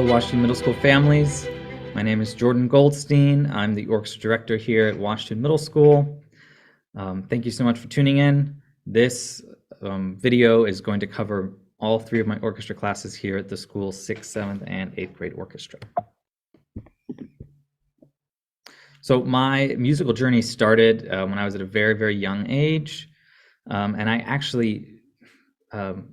Hello, Washington Middle School families. My name is Jordan Goldstein. I'm the Orchestra Director here at Washington Middle School. Thank you so much for tuning in. This video is going to cover all three of my orchestra classes here at the school's 6th, 7th, and 8th grade orchestra. So my musical journey started when I was at a very, very young age, and I actually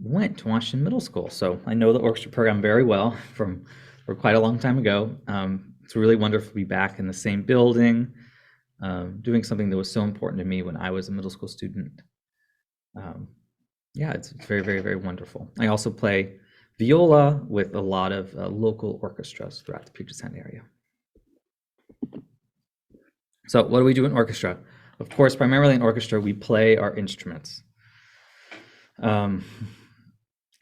went to Washington Middle School. So I know the orchestra program very well from quite a long time ago. It's really wonderful to be back in the same building, doing something that was so important to me when I was a middle school student. Yeah, it's very, very, very wonderful. I also play viola with a lot of local orchestras throughout the Puget Sound area. So what do we do in orchestra? Of course, primarily in orchestra, we play our instruments.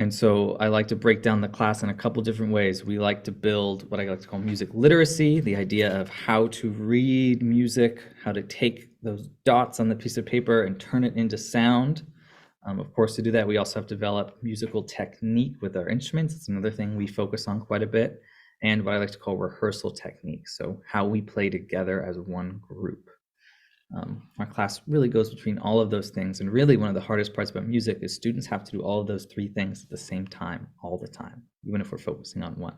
And so I like to break down the class in a couple different ways. We like to build what I like to call music literacy, the idea of how to read music, how to take those dots on the piece of paper and turn it into sound. Of course, to do that, we also have to develop musical technique with our instruments. It's another thing we focus on quite a bit. And what I like to call rehearsal techniques, so how we play together as one group. Our class really goes between all of those things, and really one of the hardest parts about music is students have to do all of those three things at the same time, all the time, even if we're focusing on one.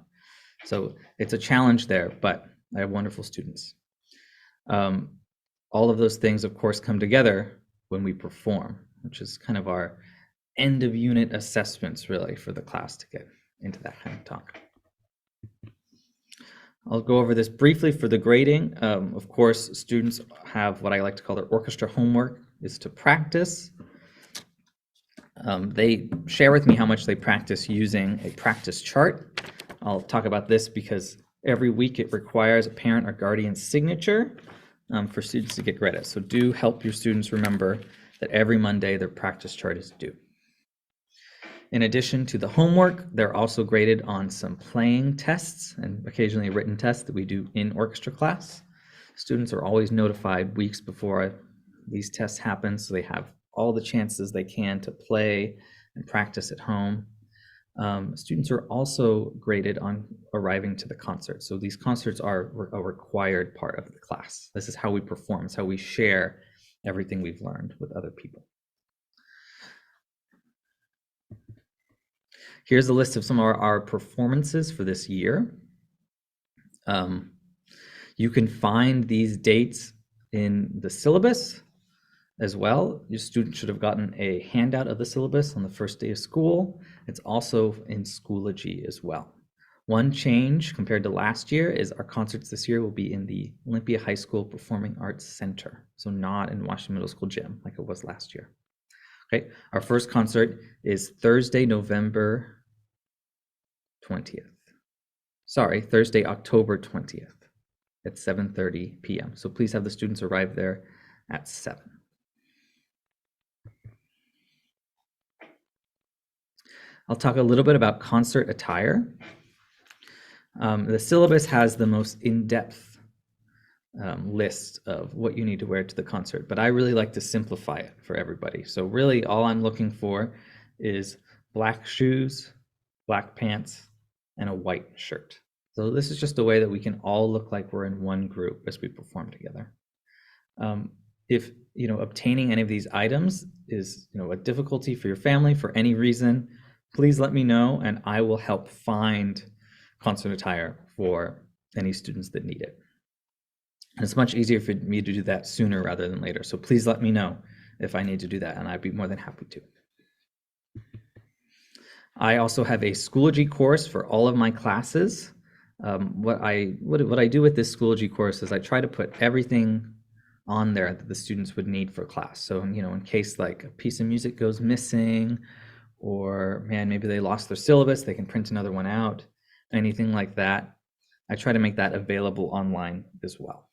So it's a challenge there, but I have wonderful students. All of those things, of course, come together when we perform, which is kind of our end of unit assessments really for the class to get into that kind of talk. I'll go over this briefly for the grading. Of course, students have what I like to call their orchestra homework, is to practice. They share with me how much they practice using a practice chart. I'll talk about this because every week it requires a parent or guardian's signature for students to get credit. So do help your students remember that every Monday their practice chart is due. In addition to the homework, they're also graded on some playing tests and occasionally a written test that we do in orchestra class. Students are always notified weeks before these tests happen, so they have all the chances they can to play and practice at home. Students are also graded on arriving to the concert. So these concerts are a required part of the class. This is how we perform. It's how we share everything we've learned with other people. Here's a list of some of our performances for this year. You can find these dates in the syllabus as well. Your student should have gotten a handout of the syllabus on the first day of school. It's also in Schoology as well. One change compared to last year is our concerts this year will be in the Olympia High School Performing Arts Center, so not in Washington Middle School gym like it was last year. Okay, our first concert is Thursday, November 20th. Sorry, Thursday, October 20th at 7:30 p.m. So please have the students arrive there at 7. I'll talk a little bit about concert attire. The syllabus has the most in-depth list of what you need to wear to the concert, but I really like to simplify it for everybody. So really all I'm looking for is black shoes, black pants, and a white shirt. So this is just a way that we can all look like we're in one group as we perform together. If obtaining any of these items is a difficulty for your family for any reason, please let me know and I will help find concert attire for any students that need it. And it's much easier for me to do that sooner rather than later. So please let me know if I need to do that and I'd be more than happy to. I also have a Schoology course for all of my classes. What I do with this Schoology course is I try to put everything on there that the students would need for class. So, in case like a piece of music goes missing, or maybe they lost their syllabus, they can print another one out, anything like that. I try to make that available online as well.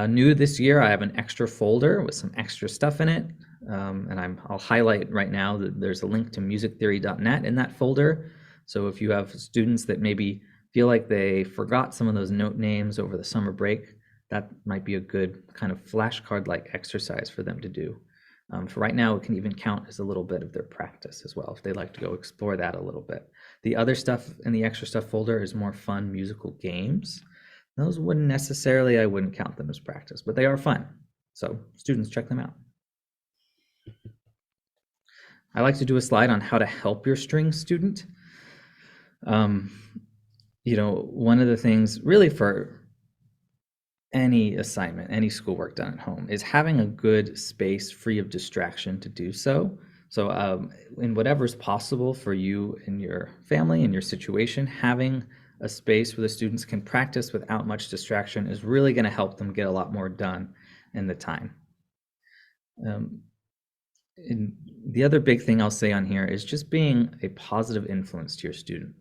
New this year, I have an extra folder with some extra stuff in it. And I'll highlight right now that there's a link to musictheory.net in that folder. So if you have students that maybe feel like they forgot some of those note names over the summer break, that might be a good kind of flashcard-like exercise for them to do. For right now, it can even count as a little bit of their practice as well, if they like to go explore that a little bit. The other stuff in the extra stuff folder is more fun musical games. Those wouldn't necessarily, I wouldn't count them as practice, but they are fun. So students, check them out. I like to do a slide on how to help your string student. One of the things really for any assignment, any schoolwork done at home is having a good space free of distraction to do so. So in whatever's possible for you and your family and your situation, having a space where the students can practice without much distraction is really going to help them get a lot more done in the time. And the other big thing I'll say on here is just being a positive influence to your student.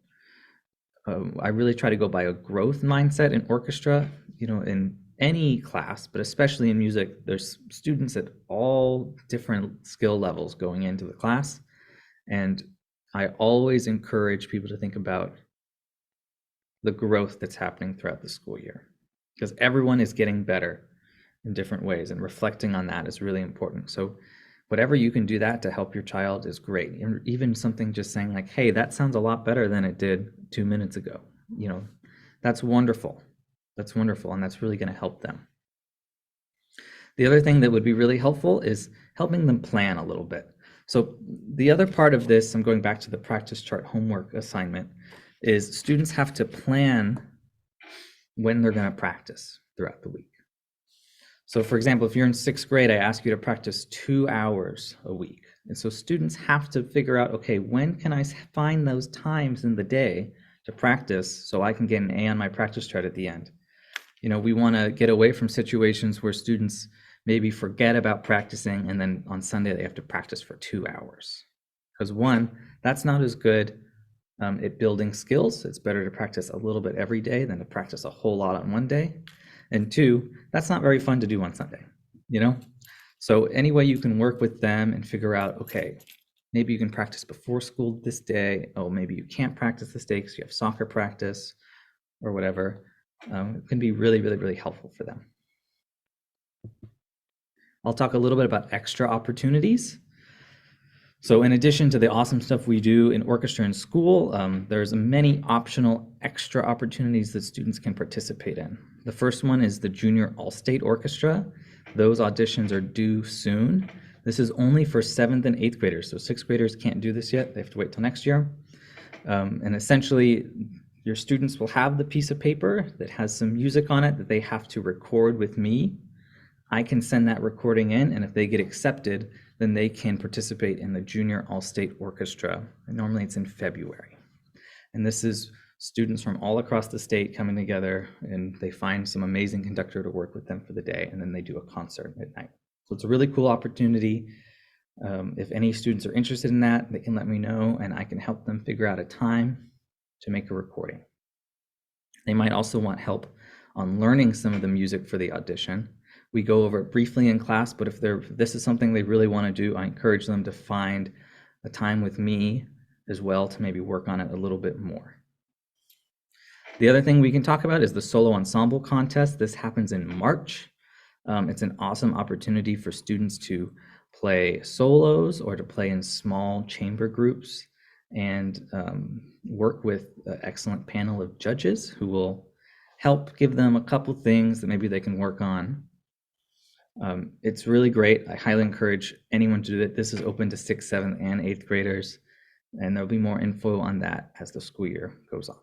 I really try to go by a growth mindset in orchestra, in any class, but especially in music. There's students at all different skill levels going into the class. And I always encourage people to think about the growth that's happening throughout the school year, because everyone is getting better in different ways, and reflecting on that is really important. So whatever you can do that to help your child is great. And even something just saying like, hey, that sounds a lot better than it did 2 minutes ago. That's wonderful. That's wonderful. And that's really going to help them. The other thing that would be really helpful is helping them plan a little bit. So the other part of this, I'm going back to the practice chart homework assignment, is students have to plan when they're going to practice throughout the week. So for example, if you're in 6th grade, I ask you to practice 2 hours a week. And so students have to figure out, okay, when can I find those times in the day to practice so I can get an A on my practice chart at the end? We want to get away from situations where students maybe forget about practicing and then on Sunday they have to practice for 2 hours. Because one, that's not as good at building skills. It's better to practice a little bit every day than to practice a whole lot on one day. And two, that's not very fun to do on Sunday, So any way you can work with them and figure out, okay, maybe you can practice before school this day. Oh, maybe you can't practice this day because you have soccer practice or whatever. It can be really, really, really helpful for them. I'll talk a little bit about extra opportunities. So in addition to the awesome stuff we do in orchestra and school, there's many optional extra opportunities that students can participate in. The first one is the Junior All-State Orchestra. Those auditions are due soon. This is only for 7th and 8th graders, so 6th graders can't do this yet. They have to wait till next year. And essentially, your students will have the piece of paper that has some music on it that they have to record with me. I can send that recording in, and if they get accepted, then they can participate in the Junior All-State Orchestra. And normally it's in February. And this is students from all across the state coming together, and they find some amazing conductor to work with them for the day, and then they do a concert at night. So it's a really cool opportunity. If any students are interested in that, they can let me know, and I can help them figure out a time to make a recording. They might also want help on learning some of the music for the audition. We go over it briefly in class, but if this is something they really want to do, I encourage them to find a time with me as well to maybe work on it a little bit more. The other thing we can talk about is the solo ensemble contest. This happens in March. It's an awesome opportunity for students to play solos or to play in small chamber groups and work with an excellent panel of judges who will help give them a couple things that maybe they can work on. It's really great. I highly encourage anyone to do it. This is open to 6th, 7th, and 8th graders, and there'll be more info on that as the school year goes on.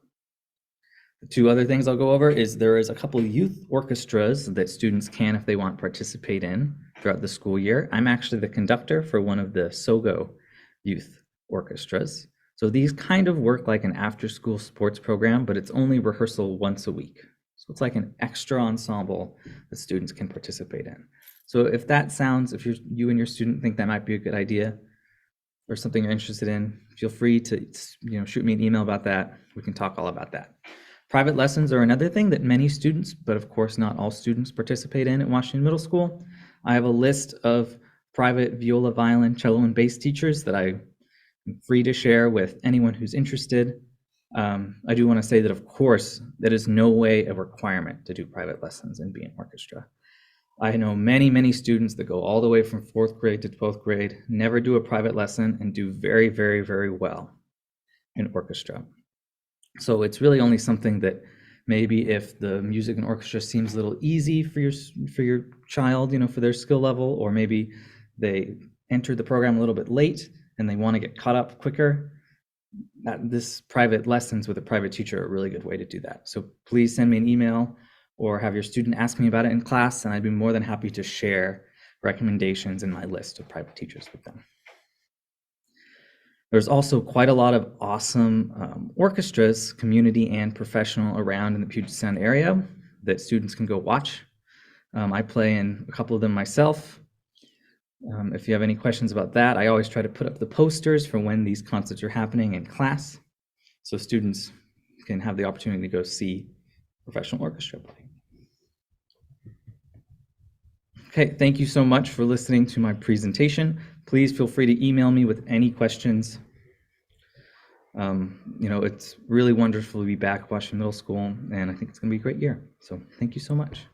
The two other things I'll go over is there is a couple youth orchestras that students can, if they want, participate in throughout the school year. I'm actually the conductor for one of the SOGO youth orchestras. So these kind of work like an after-school sports program, but it's only rehearsal once a week. So it's like an extra ensemble that students can participate in. So if that sounds, if you and your student think that might be a good idea or something you're interested in, feel free to shoot me an email about that. We can talk all about that. Private lessons are another thing that many students, but of course not all students, participate in at Washington Middle School. I have a list of private viola, violin, cello, and bass teachers that I'm free to share with anyone who's interested. I do want to say that, of course, that is no way a requirement to do private lessons and be an orchestra. I know many, many students that go all the way from 4th grade to 12th grade, never do a private lesson, and do very, very, very well in orchestra. So it's really only something that maybe if the music and orchestra seems a little easy for your child, for their skill level, or maybe they entered the program a little bit late and they want to get caught up quicker, this private lessons with a private teacher are a really good way to do that. So please send me an email or have your student ask me about it in class, and I'd be more than happy to share recommendations in my list of private teachers with them. There's also quite a lot of awesome orchestras, community and professional, around in the Puget Sound area that students can go watch. I play in a couple of them myself. If you have any questions about that, I always try to put up the posters for when these concerts are happening in class, so students can have the opportunity to go see professional orchestra play. Okay, thank you so much for listening to my presentation. Please feel free to email me with any questions. It's really wonderful to be back at Washington Middle School, and I think it's going to be a great year. So thank you so much.